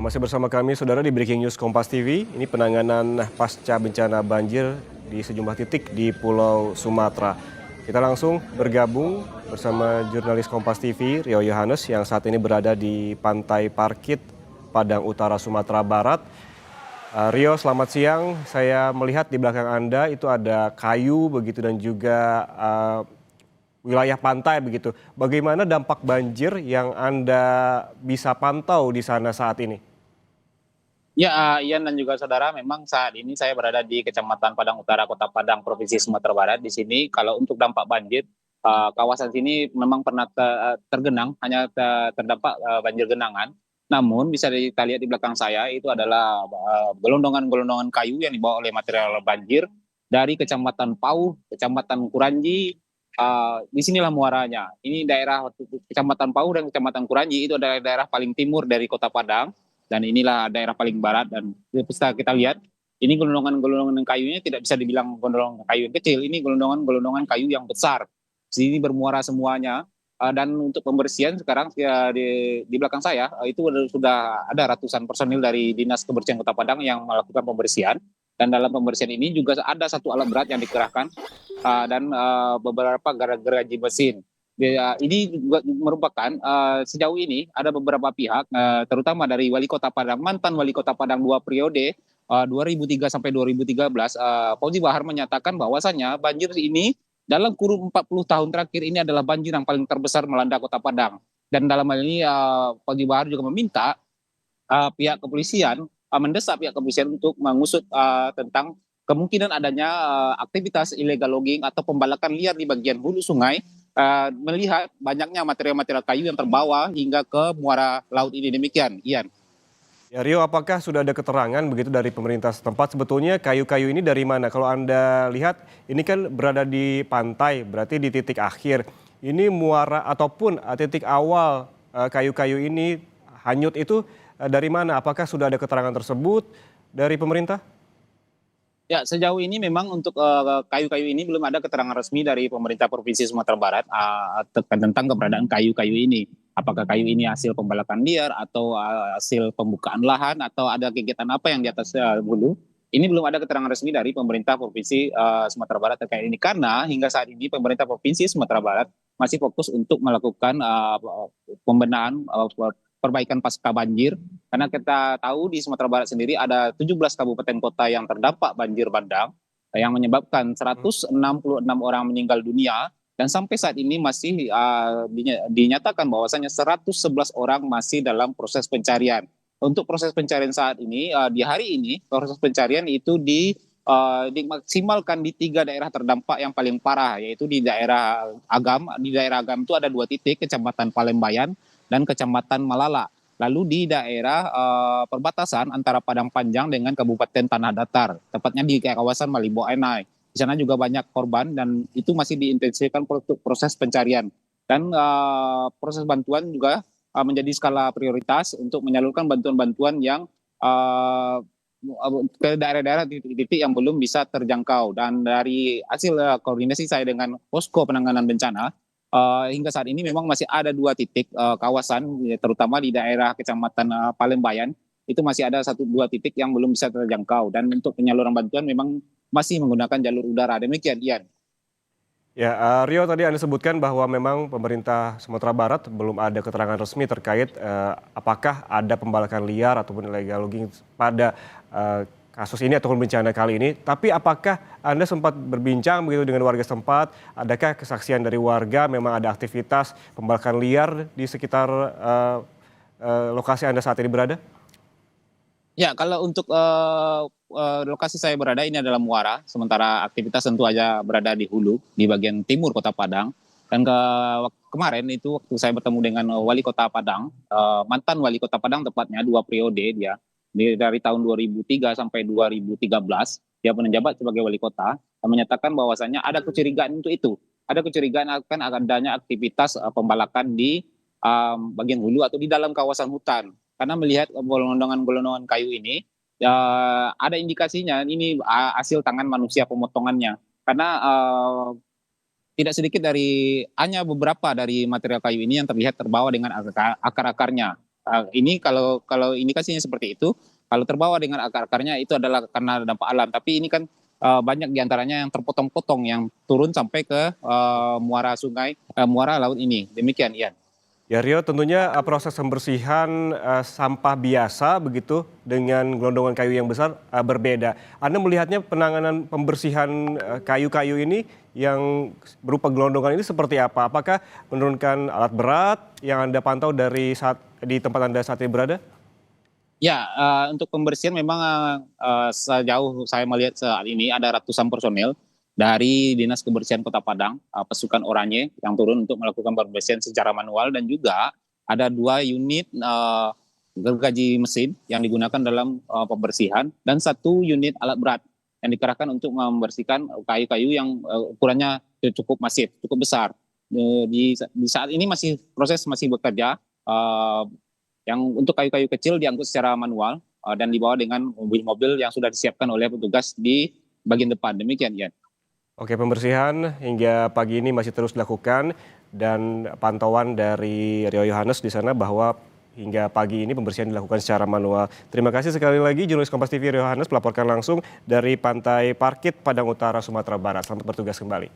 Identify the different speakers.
Speaker 1: Ya, masih bersama kami, Saudara, di Breaking News Kompas TV. Ini penanganan pasca bencana banjir di sejumlah titik di Pulau Sumatera. Kita langsung bergabung bersama jurnalis Kompas TV, Rio Yohanes, yang saat ini berada di Pantai Parkit, Padang Utara, Sumatera Barat. Rio, selamat siang. Saya melihat di belakang Anda itu ada kayu begitu dan juga wilayah pantai begitu. Bagaimana dampak banjir yang Anda bisa pantau di sana saat ini?
Speaker 2: Ya, Ian dan juga saudara, memang saat ini saya berada di Kecamatan Padang Utara, Kota Padang, Provinsi Sumatera Barat. Di sini, kalau untuk dampak banjir, kawasan sini memang pernah tergenang, hanya terdampak banjir genangan. Namun, bisa kita lihat di belakang saya, itu adalah gelondongan-gelondongan kayu yang dibawa oleh material banjir dari Kecamatan Pau, Kecamatan Kuranji. Di sinilah muaranya. Ini daerah Kecamatan Pau dan Kecamatan Kuranji, itu adalah daerah paling timur dari Kota Padang dan inilah daerah paling barat. Dan bisa kita lihat ini golongan-golongan kayunya tidak bisa dibilang golongan kayu yang kecil, ini golongan-golongan kayu yang besar. Sini bermuara semuanya. Dan untuk pembersihan sekarang ya, di belakang saya itu sudah ada ratusan personil dari Dinas Kebersihan Kota Padang yang melakukan pembersihan. Dan dalam pembersihan ini juga ada satu alat berat yang dikerahkan dan beberapa gergaji mesin. Ini juga merupakan sejauh ini ada beberapa pihak, terutama dari Wali Kota Padang, mantan Wali Kota Padang 2 periode, 2003 sampai 2013, Fauzi Bahar menyatakan bahwasannya banjir ini dalam kurun 40 tahun terakhir ini adalah banjir yang paling terbesar melanda Kota Padang. Dan dalam hal ini Fauzi Bahar juga meminta pihak kepolisian, mendesak pihak kepolisian untuk mengusut tentang kemungkinan adanya aktivitas illegal logging atau pembalakan liar di bagian hulu sungai, melihat banyaknya material-material kayu yang terbawa hingga ke muara laut ini. Demikian, Ian.
Speaker 1: Ya, Rio, apakah sudah ada keterangan begitu dari pemerintah setempat sebetulnya kayu-kayu ini dari mana? Kalau Anda lihat ini kan berada di pantai, berarti di titik akhir. Ini muara ataupun titik awal kayu-kayu ini hanyut itu dari mana? Apakah sudah ada keterangan tersebut dari pemerintah?
Speaker 2: Ya, sejauh ini memang untuk kayu-kayu ini belum ada keterangan resmi dari pemerintah Provinsi Sumatera Barat tentang keberadaan kayu-kayu ini. Apakah kayu ini hasil pembalakan liar atau hasil pembukaan lahan atau ada kegiatan apa yang di atas hulu? Ini belum ada keterangan resmi dari pemerintah Provinsi Sumatera Barat terkait ini, karena hingga saat ini pemerintah Provinsi Sumatera Barat masih fokus untuk melakukan pembenahan perbaikan pasca banjir, karena kita tahu di Sumatera Barat sendiri ada 17 kabupaten kota yang terdampak banjir bandang yang menyebabkan 166 orang meninggal dunia, dan sampai saat ini masih dinyatakan bahwasanya 111 orang masih dalam proses pencarian. Untuk proses pencarian saat ini, di hari ini proses pencarian itu dimaksimalkan di 3 daerah terdampak yang paling parah, yaitu di daerah Agam. Di daerah Agam itu ada 2 titik, Kecamatan Palembayan dan Kecamatan Malala. Lalu di daerah perbatasan antara Padang Panjang dengan Kabupaten Tanah Datar, tepatnya di kawasan Malibo Enai. Di sana juga banyak korban dan itu masih diintensifkan proses pencarian. Dan proses bantuan juga menjadi skala prioritas untuk menyalurkan bantuan-bantuan yang ke daerah-daerah titik-titik yang belum bisa terjangkau. Dan dari hasil koordinasi saya dengan posko penanganan bencana, hingga saat ini memang masih ada 2 titik kawasan, terutama di daerah Kecamatan Palembayan, itu masih ada 1-2 titik yang belum bisa terjangkau. Dan untuk penyaluran bantuan memang masih menggunakan jalur udara. Demikian, Ian.
Speaker 1: Ya, Rio, tadi Anda sebutkan bahwa memang pemerintah Sumatera Barat belum ada keterangan resmi terkait apakah ada pembalakan liar ataupun illegal logging pada kasus ini ataupun bencana kali ini. Tapi apakah Anda sempat berbincang begitu dengan warga setempat? Adakah kesaksian dari warga memang ada aktivitas pembalakan liar di sekitar lokasi Anda saat ini berada?
Speaker 2: Ya, kalau untuk lokasi saya berada ini adalah muara, sementara aktivitas tentu aja berada di hulu, di bagian timur Kota Padang. Dan kemarin itu waktu saya bertemu dengan Wali Kota Padang, mantan Wali Kota Padang tepatnya 2 periode dia, dari tahun 2003 sampai 2013, dia menjabat sebagai Wali Kota, dan menyatakan bahwasannya ada kecurigaan untuk itu. Ada kecurigaan akan adanya aktivitas pembalakan di bagian hulu atau di dalam kawasan hutan. Karena melihat golongan-golongan kayu ini, ya, ada indikasinya ini hasil tangan manusia pemotongannya. Karena tidak sedikit dari hanya beberapa dari material kayu ini yang terlihat terbawa dengan akar-akarnya. Ini kalau indikasinya seperti itu, kalau terbawa dengan akar-akarnya itu adalah karena dampak alam. Tapi ini kan banyak diantaranya yang terpotong-potong yang turun sampai ke muara sungai, muara laut ini. Demikian, Ian.
Speaker 1: Ya Rio, tentunya proses pembersihan sampah biasa begitu dengan gelondongan kayu yang besar berbeda. Anda melihatnya penanganan pembersihan kayu-kayu ini yang berupa gelondongan ini seperti apa? Apakah menurunkan alat berat yang Anda pantau dari di tempat Anda saat ini berada?
Speaker 2: Ya, untuk pembersihan memang sejauh saya melihat saat ini ada ratusan personel dari Dinas Kebersihan Kota Padang, pasukan Oranye yang turun untuk melakukan pembersihan secara manual dan juga ada 2 unit gergaji mesin yang digunakan dalam pembersihan dan 1 unit alat berat yang dikerahkan untuk membersihkan kayu-kayu yang ukurannya cukup masif, cukup besar. Di saat ini proses masih bekerja. Yang untuk kayu-kayu kecil diangkut secara manual dan dibawa dengan mobil-mobil yang sudah disiapkan oleh petugas di bagian depan. Demikian, Ian.
Speaker 1: Oke, pembersihan hingga pagi ini masih terus dilakukan dan pantauan dari Rio Yohanes di sana bahwa hingga pagi ini pembersihan dilakukan secara manual. Terima kasih sekali lagi jurnalis Kompas TV Rio Yohanes melaporkan langsung dari Pantai Parkit, Padang Utara, Sumatera Barat. Selamat bertugas kembali.